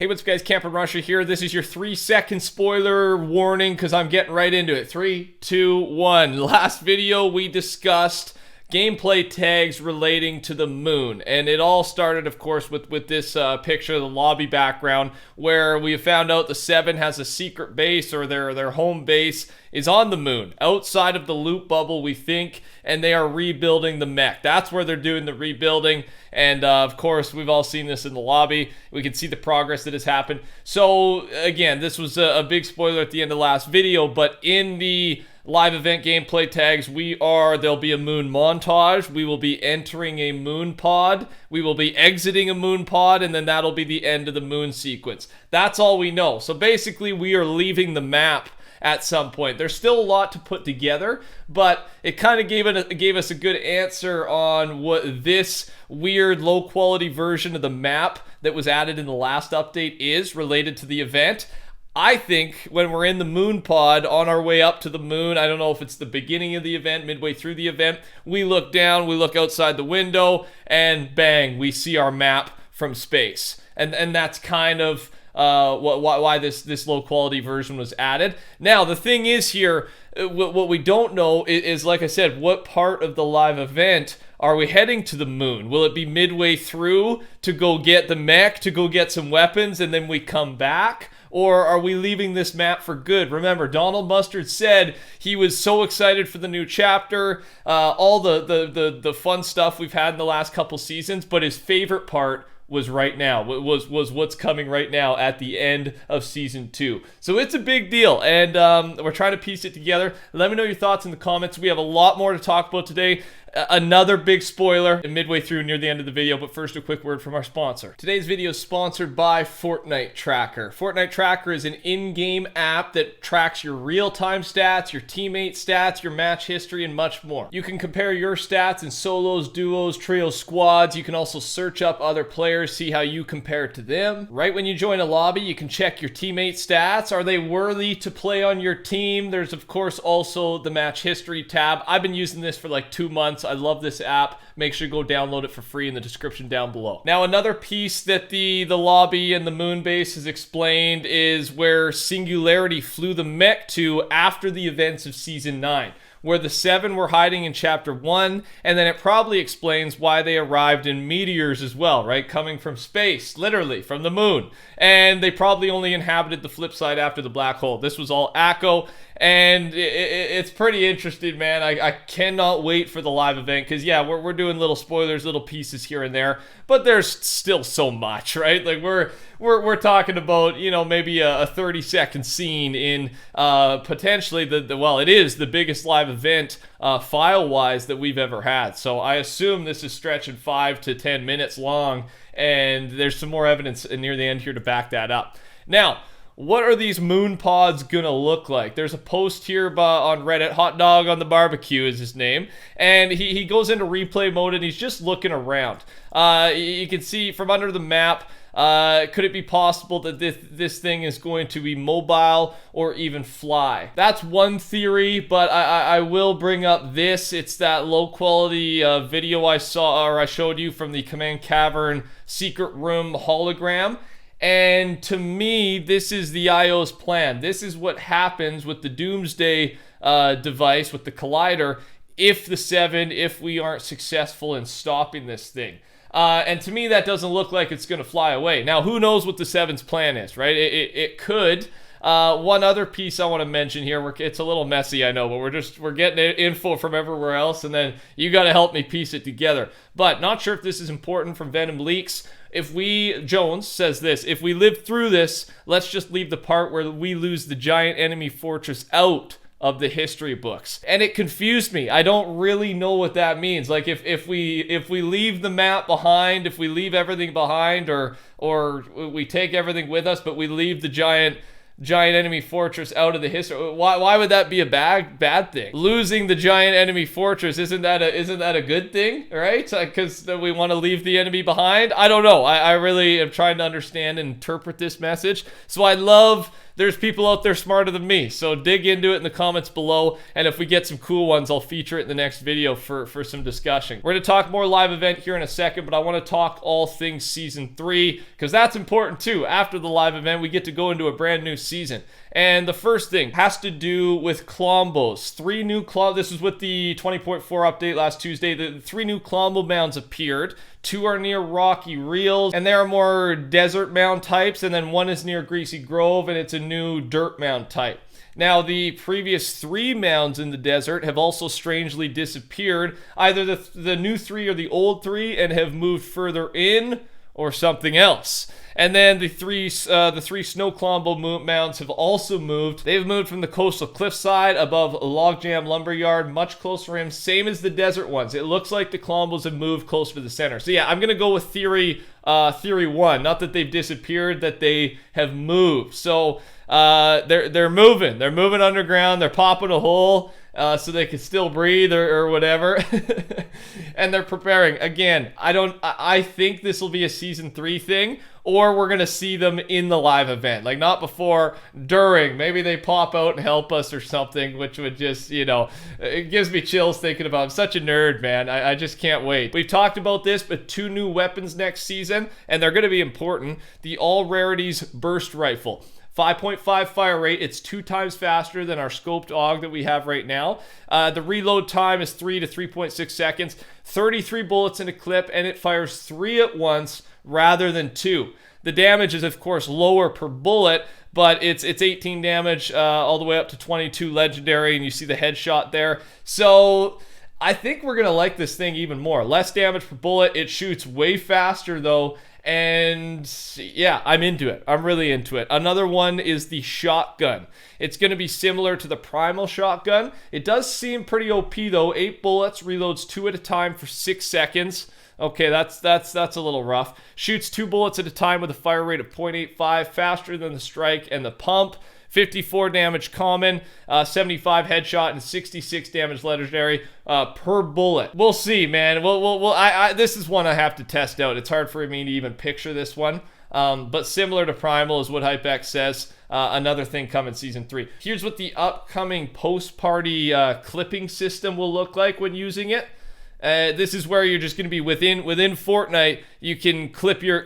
Hey, what's up guys, KENOBI here. This is your 3-second spoiler warning because I'm getting right into it. 3, 2, 1. Last video we discussed gameplay tags relating to the moon, and it all started of course with this picture of the lobby background where we found out the 7 has a secret base, or their home base is on the moon outside of the loot bubble, we think, and they are rebuilding the mech. That's where they're doing the rebuilding, and of course we've all seen this in the lobby. We can see the progress that has happened. So again, this was a big spoiler at the end of the last video, but in the live event gameplay tags, there'll be a moon montage. We will be entering a moon pod. We will be exiting a moon pod, and then that'll be the end of the moon sequence. That's all we know. So basically, we are leaving the map at some point. There's still a lot to put together, but it kind of gave us a good answer on what this weird low quality version of the map that was added in the last update is related to the event. I think when we're in the moon pod on our way up to the moon, I don't know if it's the beginning of the event, midway through the event, we look down, we look outside the window, and bang, we see our map from space. And that's kind of why this low quality version was added. Now, the thing is here, what we don't know is, like I said, what part of the live event are we heading to the moon? Will it be midway through to go get the mech, to go get some weapons, and then we come back? Or are we leaving this map for good? Remember, Donald Mustard said he was so excited for the new chapter, all the fun stuff we've had in the last couple seasons, but his favorite part was right now, was what's coming right now at the end of Season 2. So it's a big deal, and we're trying to piece it together. Let me know your thoughts in the comments. We have a lot more to talk about today. Another big spoiler midway through near the end of the video, but first a quick word from our sponsor. Today's video is sponsored by Fortnite Tracker. Fortnite Tracker is an in-game app that tracks your real-time stats, your teammate stats, your match history, and much more. You can compare your stats in solos, duos, trios, squads. You can also search up other players, see how you compare to them. Right when you join a lobby, you can check your teammate stats. Are they worthy to play on your team? There's of course also the match history tab. I've been using this for like 2 months. I love this app. Make sure you go download it for free in the description down below. Now, another piece that the lobby and the moon base has explained is where Singularity flew the mech to after the events of Season 9, where the 7 were hiding in Chapter 1, and then it probably explains why they arrived in meteors as well, right? Coming from space, literally, from the moon. And they probably only inhabited the flip side after the black hole. This was all Akko, and it's pretty interesting, man. I cannot wait for the live event, because yeah, we're doing little spoilers, little pieces here and there, but there's still so much, right? Like we're talking about, you know, maybe a 30-second scene in potentially it is the biggest live event file-wise that we've ever had. So I assume this is stretching 5 to 10 minutes long, and there's some more evidence near the end here to back that up. Now, what are these moon pods gonna look like? There's a post here on Reddit. Hot Dog on the Barbecue is his name, and he goes into replay mode and he's just looking around. You can see from under the map. Could it be possible that this thing is going to be mobile or even fly? That's one theory, but I will bring up this. It's that low quality video I showed you from the Command Cavern Secret Room hologram. And to me, this is the IO's plan. This is what happens with the Doomsday device, with the Collider, if we aren't successful in stopping this thing. And to me, that doesn't look like it's going to fly away. Now, who knows what the 7's plan is, right? It could. One other piece I want to mention here, it's a little messy, I know, but we're getting info from everywhere else, and then you got to help me piece it together. But not sure if this is important from Venom Leaks. Jones says this, if we live through this, let's just leave the part where we lose the giant enemy fortress out of the history books. And it confused me. I don't really know what that means. Like if we leave the map behind, if we leave everything behind, or we take everything with us, but we leave the giant giant enemy fortress out of the history. Why would that be a bad thing? Losing the giant enemy fortress, isn't that a good thing, right? Because we want to leave the enemy behind? I don't know. I really am trying to understand and interpret this message. So I love there's people out there smarter than me. So dig into it in the comments below, and if we get some cool ones, I'll feature it in the next video for some discussion. We're going to talk more live event here in a second, but I want to talk all things season 3 because that's important too. After the live event, we get to go into a brand new season. And the first thing has to do with Clombos. 3 new this is with the 20.4 update last Tuesday. The 3 new Clombo mounds appeared. 2 are near Rocky Reels, and they are more desert mound types, and then 1 is near Greasy Grove, and it's a new dirt mound type. Now, the previous 3 mounds in the desert have also strangely disappeared. Either the new 3 or the old 3 and have moved further in, or something else. And then the three snow Clombo mounds have also moved. They've moved from the coastal cliffside above Logjam Lumberyard, much closer in, same as the desert ones. It looks like the Clombos have moved closer to the center. So yeah, I'm gonna go with theory 1. Not that they've disappeared, that they have moved. So they're moving. They're moving underground. They're popping a hole so they can still breathe or whatever. And they're preparing. Again, I think this will be a season 3 thing, or we're going to see them in the live event. Like, not before, during. Maybe they pop out and help us or something, which would just, it gives me chills thinking about it. I'm such a nerd, man. I just can't wait. We've talked about this, but 2 new weapons next season, and they're going to be important. The All Rarities Burst Rifle. 5.5 fire rate. It's 2 times faster than our scoped AUG that we have right now. The reload time is 3 to 3.6 seconds. 33 bullets in a clip, and it fires 3 at once rather than 2. The damage is, of course, lower per bullet, but it's 18 damage all the way up to 22 legendary, and you see the headshot there. So I think we're going to like this thing even more. Less damage per bullet. It shoots way faster, though. And yeah, I'm into it. I'm really into it. Another one is the shotgun. It's going to be similar to the primal shotgun. It does seem pretty OP though. 8 bullets, reloads 2 at a time for 6 seconds. Okay, that's a little rough. Shoots 2 bullets at a time with a fire rate of 0.85, faster than the strike and the pump. 54 damage common, 75 headshot, and 66 damage legendary per bullet. We'll see, man. This is one I have to test out. It's hard for me to even picture this one. But similar to Primal is what HypeX says. Another thing coming season 3. Here's what the upcoming post-party clipping system will look like when using it. This is where you're just going to be within Fortnite. You can clip your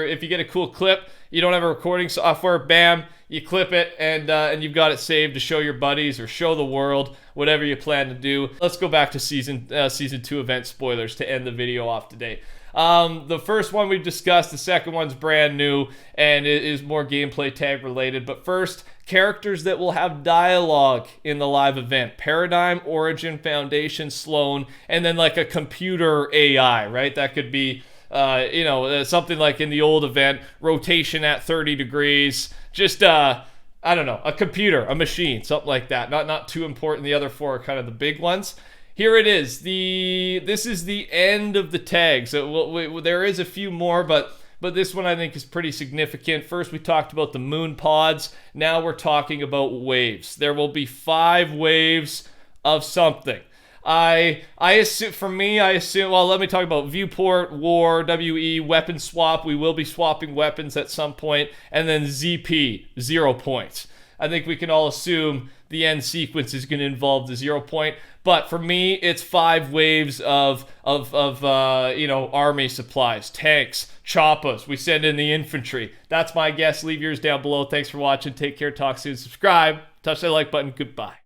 if you get a cool clip, you don't have a recording software, bam, you clip it, and you've got it saved to show your buddies or show the world, whatever you plan to do. Let's go back to season 2 event spoilers to end the video off today. The first one we've discussed, the second one's brand new and it is more gameplay tag related. But first, characters that will have dialogue in the live event. Paradigm, Origin, Foundation, Sloan, and then like a computer AI, right? That could be, something like in the old event, rotation at 30 degrees, just, I don't know, a computer, a machine, something like that. Not too important. The other 4 are kind of the big ones. Here it is. This is the end of the tags. There is a few more, but this one I think is pretty significant. First, we talked about the moon pods. Now we're talking about waves. There will be 5 waves of something. I assume, well, let me talk about Viewport, War, WE, Weapon Swap. We will be swapping weapons at some point. And then ZP, 0 points. I think we can all assume the end sequence is going to involve the 0 point. But for me, it's 5 waves of army supplies, tanks, choppas. We send in the infantry. That's my guess. Leave yours down below. Thanks for watching. Take care. Talk soon. Subscribe. Touch that like button. Goodbye.